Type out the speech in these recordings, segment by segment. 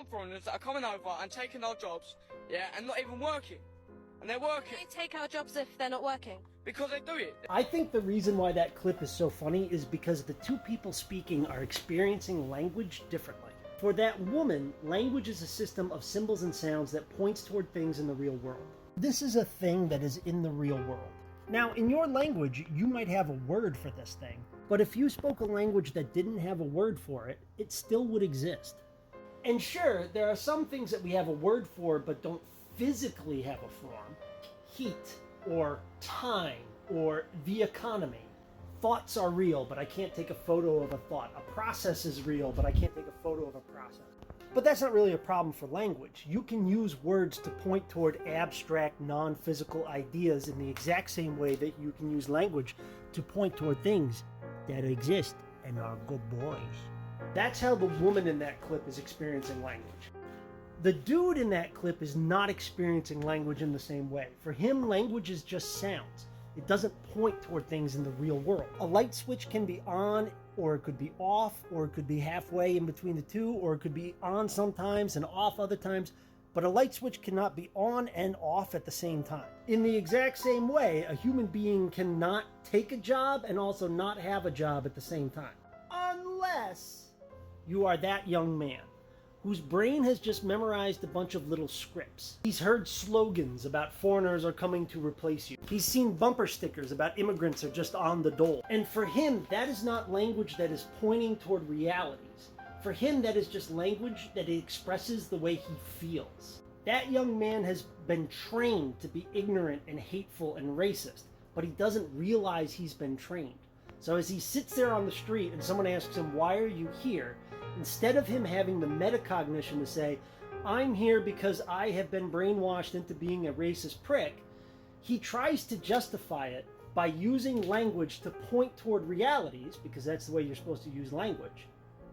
foreigners that are coming over and taking our jobs, yeah, and not even working. And they're working. They take our jobs if they're not working. Because they do it. I think the reason why that clip is so funny is because the two people speaking are experiencing language differently. For that woman, language is a system of symbols and sounds that points toward things in the real world. This is a thing that is in the real world. Now, in your language, you might have a word for this thing, but if you spoke a language that didn't have a word for it, it still would exist. And sure, there are some things that we have a word for but don't physically have a form. Heat, or time, or the economy. Thoughts are real, but I can't take a photo of a thought. A process is real, but I can't take a photo of a process. But that's not really a problem for language. You can use words to point toward abstract, non-physical ideas in the exact same way that you can use language to point toward things that exist and are good boys. That's how the woman in that clip is experiencing language. The dude in that clip is not experiencing language in the same way. For him, language is just sounds. It doesn't point toward things in the real world. A light switch can be on, or it could be off, or it could be halfway in between the two, or it could be on sometimes and off other times, but a light switch cannot be on and off at the same time. In the exact same way, a human being cannot take a job and also not have a job at the same time. Unless you are that young man whose brain has just memorized a bunch of little scripts. He's heard slogans about foreigners are coming to replace you. He's seen bumper stickers about immigrants are just on the dole. And for him, that is not language that is pointing toward realities. For him, that is just language that expresses the way he feels. That young man has been trained to be ignorant and hateful and racist, but he doesn't realize he's been trained. So as he sits there on the street and someone asks him, "Why are you here?" instead of him having the metacognition to say, "I'm here because I have been brainwashed into being a racist prick," he tries to justify it by using language to point toward realities, because that's the way you're supposed to use language.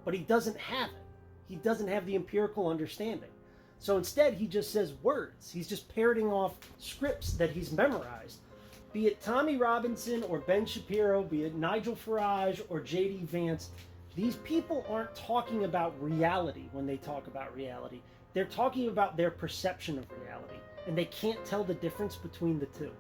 But he doesn't have it. He doesn't have the empirical understanding. So instead, he just says words. He's just parroting off scripts that he's memorized. Be it Tommy Robinson or Ben Shapiro, be it Nigel Farage or J.D. Vance, these people aren't talking about reality when they talk about reality. They're talking about their perception of reality, and they can't tell the difference between the two.